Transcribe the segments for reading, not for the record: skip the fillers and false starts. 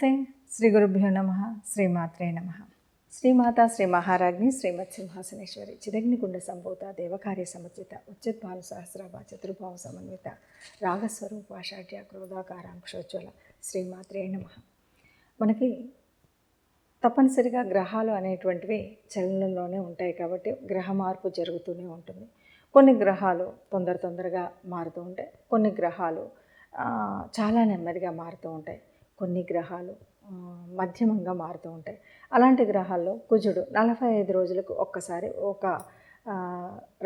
నమస్తే. శ్రీ గురుభ్యో నమ. శ్రీమాత్రే నమ. శ్రీమాత శ్రీ మహారాజ్ని శ్రీమత్ సింహాసనేశ్వరి చిదగ్నికుండ సంభూత దేవకార్య సమర్జిత ఉచిద్భాను సహస్రాభ చతుర్భావ సమన్విత రాగస్వరూప షాఢ్య క్రోధాకారాంక్షోజ్వల శ్రీమాత్రే నమ. మనకి తప్పనిసరిగా గ్రహాలు అనేటువంటివి చలనంలోనే ఉంటాయి కాబట్టి గ్రహ మార్పు జరుగుతూనే ఉంటుంది. కొన్ని గ్రహాలు తొందరగా మారుతూ ఉంటాయి, కొన్ని గ్రహాలు చాలా నెమ్మదిగా మారుతూ ఉంటాయి, కొన్ని గ్రహాలు మధ్యమంగా మారుతూ ఉంటాయి. అలాంటి గ్రహాల్లో కుజుడు 45 రోజులకు ఒక్కసారి ఒక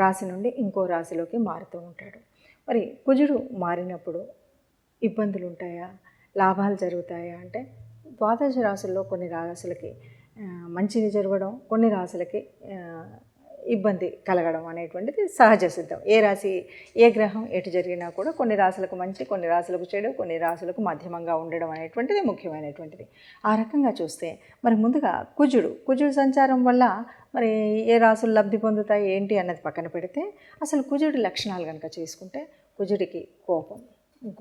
రాశి నుండి ఇంకో రాశిలోకి మారుతూ ఉంటాడు. మరి కుజుడు మారినప్పుడు ఇబ్బందులు ఉంటాయా, లాభాలు జరుగుతాయా అంటే ద్వాదశ రాశుల్లో కొన్ని రాశులకి మంచిది జరగడం, కొన్ని రాశులకి ఇబ్బంది కలగడం అనేటువంటిది సహజ సిద్ధం. ఏ గ్రహం ఎటు జరిగినా కూడా కొన్ని రాశులకు మంచి, కొన్ని రాశులకు చెడు, కొన్ని రాశులకు మధ్యమంగా ఉండడం అనేటువంటిది ముఖ్యమైనటువంటిది. ఆ రకంగా చూస్తే మరి ముందుగా కుజుడు సంచారం వల్ల మరి ఏ రాశులు లబ్ధి పొందుతాయి ఏంటి అన్నది పక్కన పెడితే అసలు కుజుడి లక్షణాలు కనుక చేసుకుంటే కుజుడికి కోపం,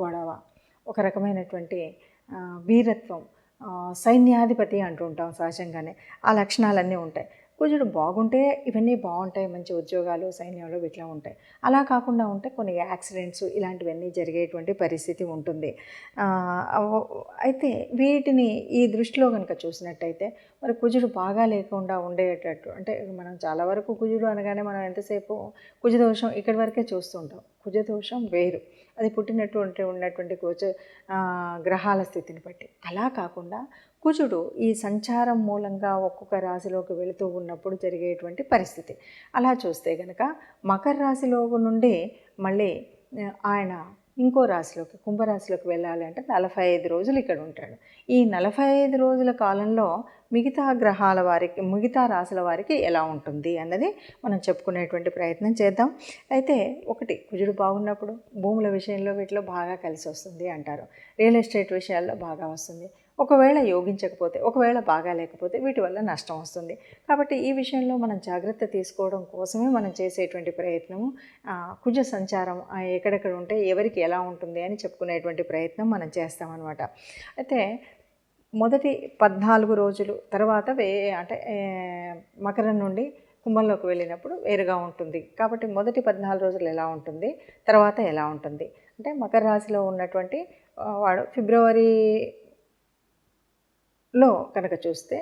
గొడవ, ఒక రకమైనటువంటి వీరత్వం, సైన్యాధిపతి అంటూ ఉంటాం సహజంగానే. ఆ లక్షణాలన్నీ ఉంటాయి. కుజుడు బాగుంటే ఇవన్నీ బాగుంటాయి, మంచి ఉద్యోగాలు సైన్యంలో ఇట్లా ఉంటాయి. అలా కాకుండా ఉంటే కొన్ని యాక్సిడెంట్స్ ఇలాంటివన్నీ జరిగేటువంటి పరిస్థితి ఉంటుంది. అయితే వీటిని ఈ దృష్టిలో కనుక చూసినట్టయితే మరి కుజుడు బాగా లేకుండా ఉండేటట్టు, అంటే మనం చాలా వరకు కుజుడు అనగానే మనం ఎంతసేపు కుజదోషం ఇక్కడి వరకే చూస్తూ ఉంటాం. కుజదోషం వేరు, అది ఉన్నటువంటి గ్రహాల స్థితిని బట్టి. అలా కాకుండా కుజుడు ఈ సంచారం మూలంగా ఒక్కొక్క రాశిలోకి వెళుతూ ఉన్నప్పుడు జరిగేటువంటి పరిస్థితి. అలా చూస్తే కనుక మకర రాశిలో నుండి మళ్ళీ ఆయన ఇంకో రాశిలోకి, కుంభరాశిలోకి వెళ్ళాలి అంటే 45 రోజులు ఇక్కడ ఉంటాడు. ఈ 45 రోజుల కాలంలో మిగతా గ్రహాల వారికి, మిగతా రాశుల వారికి ఎలా ఉంటుంది అన్నది మనం చెప్పుకునేటువంటి ప్రయత్నం చేద్దాం. అయితే ఒకటి, కుజుడు బాగున్నప్పుడు భూముల విషయంలో వీటిలో బాగా కలిసి వస్తుంది అంటారు. రియల్ ఎస్టేట్ విషయాల్లో బాగా వస్తుంది. ఒకవేళ యోగించకపోతే, ఒకవేళ బాగా లేకపోతే వీటి వల్ల నష్టం వస్తుంది. కాబట్టి ఈ విషయంలో మనం జాగ్రత్త తీసుకోవడం కోసమే మనం చేసేటువంటి ప్రయత్నము కుజ సంచారం ఎక్కడెక్కడ ఉంటే ఎవరికి ఎలా ఉంటుంది అని చెప్పుకునేటువంటి ప్రయత్నం మనం చేస్తామన్నమాట. అయితే మొదటి 14 రోజులు తర్వాత అంటే మకరం నుండి కుంభంలోకి వెళ్ళినప్పుడు వేరుగా ఉంటుంది. కాబట్టి మొదటి 14 రోజులు ఎలా ఉంటుంది, తర్వాత ఎలా ఉంటుంది అంటే మకర రాశిలో ఉన్నటువంటి వాడు ఫిబ్రవరిలో కనుక చూస్తే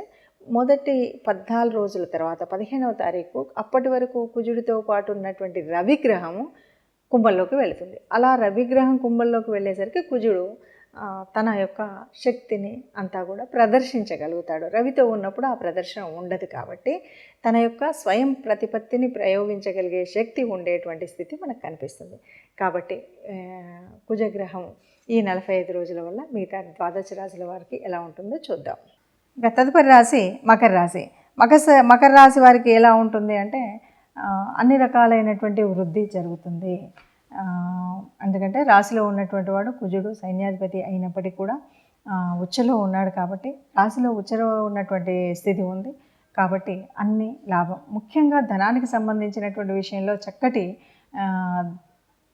మొదటి 14 రోజుల తర్వాత 15వ తారీఖు అప్పటి వరకు కుజుడితో పాటు ఉన్నటువంటి రవిగ్రహము కుంభంలోకి వెళుతుంది. అలా రవిగ్రహం కుంభంలోకి వెళ్ళేసరికి కుజుడు తన యొక్క శక్తిని అంతా కూడా ప్రదర్శించగలుగుతాడు. రవితో ఉన్నప్పుడు ఆ ప్రదర్శన ఉండదు కాబట్టి తన యొక్క స్వయం ప్రతిపత్తిని ప్రయోగించగలిగే శక్తి ఉండేటువంటి స్థితి మనకు కనిపిస్తుంది. కాబట్టి కుజగ్రహం ఈ 45 రోజుల వల్ల మిగతా ద్వాదశ రాశుల వారికి ఎలా ఉంటుందో చూద్దాం. ఇంకా తదుపరి రాశి మకర రాశి. మకర రాశి వారికి ఎలా ఉంటుంది అంటే అన్ని రకాలైనటువంటి వృద్ధి జరుగుతుంది. ఎందుకంటే రాశిలో ఉన్నటువంటి వాడు కుజుడు సైన్యాధిపతి అయినప్పటికీ కూడా ఉచ్చలో ఉన్నాడు కాబట్టి, రాశిలో ఉచ్చలో ఉన్నటువంటి స్థితి ఉంది కాబట్టి అన్ని లాభం. ముఖ్యంగా ధనానికి సంబంధించినటువంటి విషయంలో చక్కటి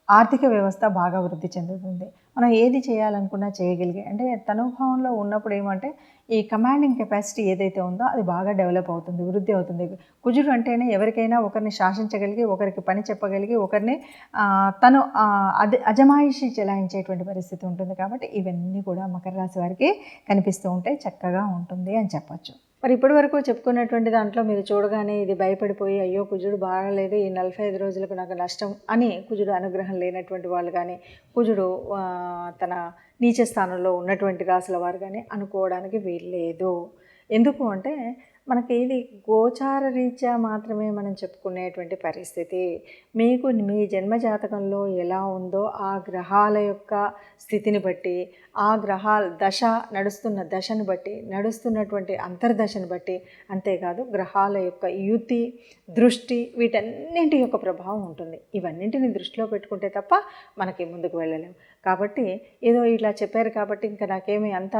ఆర్థిక వ్యవస్థ బాగా వృద్ధి చెందుతుంది. మనం ఏది చేయాలనుకున్నా చేయగలిగే, అంటే తనుభావంలో ఉన్నప్పుడు ఏమంటే ఈ కమాండింగ్ కెపాసిటీ ఏదైతే ఉందో అది బాగా డెవలప్ అవుతుంది, వృద్ధి అవుతుంది. కుజుడు అంటేనే ఎవరికైనా ఒకరిని శాసించగలిగి, ఒకరికి పని చెప్పగలిగి, ఒకరిని తను అజమాయిషి చెలాయించేటువంటి పరిస్థితి ఉంటుంది. కాబట్టి ఇవన్నీ కూడా మకర రాశి వారికి కనిపిస్తూ ఉంటాయి, చక్కగా ఉంటుంది అని చెప్పచ్చు. మరి ఇప్పటి వరకు చెప్పుకున్నటువంటి దాంట్లో మీరు చూడగానే ఇది భయపడిపోయి అయ్యో కుజుడు బాగలేదు, ఈ 45 రోజులకు నాకు నష్టం అని కుజుడు అనుగ్రహం లేనటువంటి వాళ్ళు కానీ, కుజుడు తన నీచ స్థానంలో ఉన్నటువంటి రాశుల వారు కానీ అనుకోవడానికి వీల్లేదు. ఎందుకు అంటే మనకి ఇది గోచార రీత్యా మాత్రమే మనం చెప్పుకునేటువంటి పరిస్థితి. మీకు మీ జన్మజాతకంలో ఎలా ఉందో ఆ గ్రహాల యొక్క స్థితిని బట్టి, ఆ గ్రహాల నడుస్తున్న దశను బట్టి, నడుస్తున్నటువంటి అంతర్దశను బట్టి, అంతేకాదు గ్రహాల యొక్క యుతి, దృష్టి, వీటన్నింటి యొక్క ప్రభావం ఉంటుంది. ఇవన్నింటిని దృష్టిలో పెట్టుకుంటే తప్ప మనకి ముందుకు వెళ్ళలేము. కాబట్టి ఏదో ఇలా చెప్పారు కాబట్టి ఇంకా నాకేమీ అంత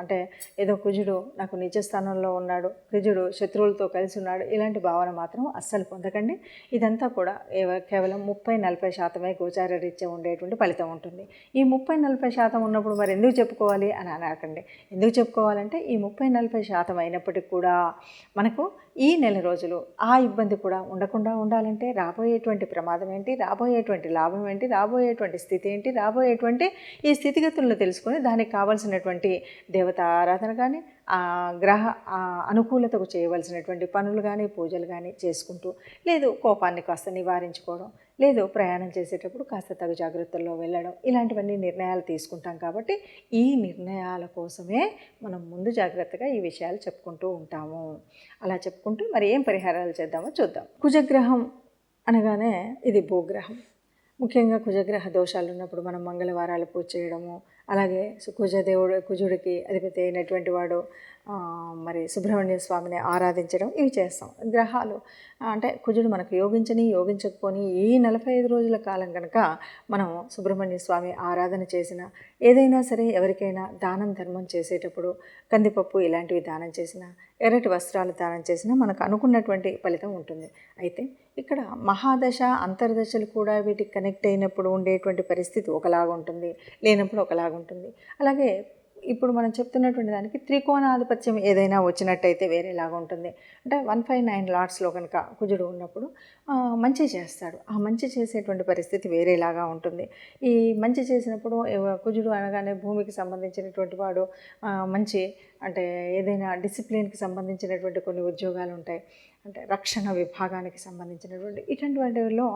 అంటే ఏదో కుజుడు నాకు నిజస్థానంలో ఉన్నాడు, కుజుడు శత్రువులతో కలిసి ఉన్నాడు, ఇలాంటి భావన మాత్రం అస్సలు పొందకండి. ఇదంతా కూడా కేవలం 30-40% గోచార రీత్యా ఉండేటువంటి ఫలితం ఉంటుంది. ఈ 30-40% ఉన్నప్పుడు మరి ఎందుకు చెప్పుకోవాలి అని అనకండి. ఎందుకు చెప్పుకోవాలంటే ఈ 30-40% అయినప్పటికీ కూడా మనకు ఈ నెల రోజులు ఆ ఇబ్బంది కూడా ఉండకుండా ఉండాలంటే రాబోయేటువంటి ప్రమాదం ఏంటి, రాబోయేటువంటి లాభం ఏంటి, రాబోయేటువంటి స్థితి ఏంటి, రాబోయేటువంటి ఈ స్థితిగతులను తెలుసుకొని దానికి కావాల్సినటువంటి దేవత ఆరాధన కానీ గ్రహ అనుకూలతకు చేయవలసినటువంటి పనులు కానీ పూజలు కానీ చేసుకుంటూ, లేదు కోపాన్ని కాస్త నివారించుకోవడం, లేదు ప్రయాణం చేసేటప్పుడు కాస్త తగు జాగ్రత్తల్లో వెళ్ళడం, ఇలాంటివన్నీ నిర్ణయాలు తీసుకుంటాం. కాబట్టి ఈ నిర్ణయాల కోసమే మనం ముందు జాగ్రత్తగా ఈ విషయాలు చెప్పుకుంటూ ఉంటాము. అలా చెప్పుకుంటూ మరి ఏం పరిహారాలు చేద్దామో చూద్దాం. కుజగ్రహం అనగానే ఇది భూగ్రహం. ముఖ్యంగా కుజగ్రహ దోషాలు ఉన్నప్పుడు మనం మంగళవారాలు పూజ చేయడము, అలాగే కుజుడికి అధిపతి అయినటువంటి వాడు మరి సుబ్రహ్మణ్య స్వామిని ఆరాధించడం, ఇవి చేస్తాం. గ్రహాలు అంటే కుజుడు మనకు యోగించకపోని ఈ 45 రోజుల కాలం కనుక మనం సుబ్రహ్మణ్య స్వామి ఆరాధన చేసిన, ఏదైనా సరే ఎవరికైనా దానం ధర్మం చేసేటప్పుడు కందిపప్పు ఇలాంటివి దానం చేసిన, ఎర్రటి వస్త్రాలు దానం చేసినా మనకు అనుకున్నటువంటి ఫలితం ఉంటుంది. అయితే ఇక్కడ మహాదశ అంతర్దశలు కూడా వీటికి కనెక్ట్ అయినప్పుడు ఉండేటువంటి పరిస్థితి ఒకలాగా ఉంటుంది, లేనప్పుడు ఒకలాగా ఉంటుంది. అలాగే ఇప్పుడు మనం చెప్తున్నటువంటి దానికి త్రికోణాధిపత్యం ఏదైనా వచ్చినట్టయితే వేరేలాగా ఉంటుంది. అంటే 159 లాట్స్లో కనుక కుజుడు ఉన్నప్పుడు మంచి చేస్తాడు. ఆ మంచి చేసేటువంటి పరిస్థితి వేరేలాగా ఉంటుంది. ఈ మంచి చేసినప్పుడు కుజుడు అనగానే భూమికి సంబంధించినటువంటి వాడు, మంచి అంటే ఏదైనా డిసిప్లిన్కి సంబంధించినటువంటి కొన్ని ఉద్యోగాలు ఉంటాయి, అంటే రక్షణ విభాగానికి సంబంధించినటువంటి ఇటువంటి వాటిలో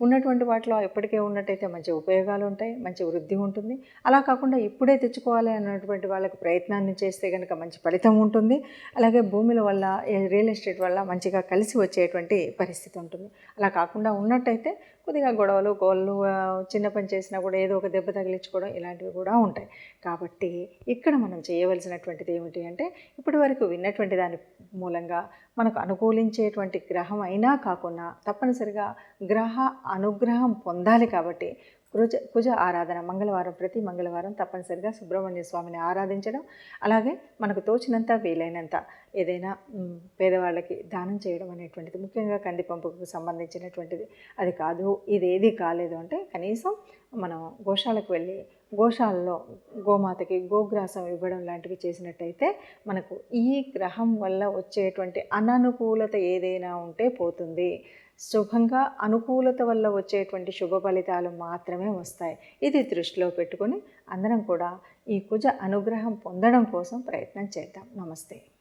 ఉన్నటువంటి వాటిలో ఎప్పటికే ఉన్నట్టయితే మంచి ఉపయోగాలు ఉంటాయి, మంచి వృద్ధి ఉంటుంది. అలా కాకుండా ఇప్పుడే తెచ్చుకోవాలి అన్నటువంటి వాళ్ళకి ప్రయత్నాన్ని చేస్తే కనుక మంచి ఫలితం ఉంటుంది. అలాగే భూముల వల్ల రియల్ ఎస్టేట్ వల్ల మంచిగా కలిసి వచ్చేటువంటి పరిస్థితి ఉంటుంది. అలా కాకుండా ఉన్నట్టయితే కొద్దిగా గొడవలు గోళ్ళు, చిన్న పని చేసినా కూడా ఏదో ఒక దెబ్బ తగిలించుకోవడం ఇలాంటివి కూడా ఉంటాయి. కాబట్టి ఇక్కడ మనం చేయవలసినటువంటిది ఏమిటి అంటే, ఇప్పటి వరకు విన్నటువంటి దాని మూలంగా మనకు అనుకూలించేటువంటి గ్రహం అయినా కాకుండా తప్పనిసరిగా గ్రహ అనుగ్రహం పొందాలి. కాబట్టి కుజ ఆరాధన ప్రతి మంగళవారం తప్పనిసరిగా సుబ్రహ్మణ్య స్వామిని ఆరాధించడం, అలాగే మనకు తోచినంత వీలైనంత ఏదైనా పేదవాళ్ళకి దానం చేయడం అనేటువంటిది, ముఖ్యంగా కందిపంపుకు సంబంధించినటువంటిది. అది కాదు, ఇదేది కాలేదు అంటే కనీసం మనం గోశాలకు వెళ్ళి గోశాలలో గోమాతకి గోగ్రాసం ఇవ్వడం లాంటివి చేసినట్టయితే మనకు ఈ గ్రహం వల్ల వచ్చేటువంటి అననుకూలత ఏదైనా ఉంటే పోతుంది. శుభంగా అనుకూలత వల్ల వచ్చేటువంటి శుభ ఫలితాలు మాత్రమే వస్తాయి. ఇది దృష్టిలో పెట్టుకొని అందరం కూడా ఈ కుజ అనుగ్రహం పొందడం కోసం ప్రయత్నం చేద్దాం. నమస్తే.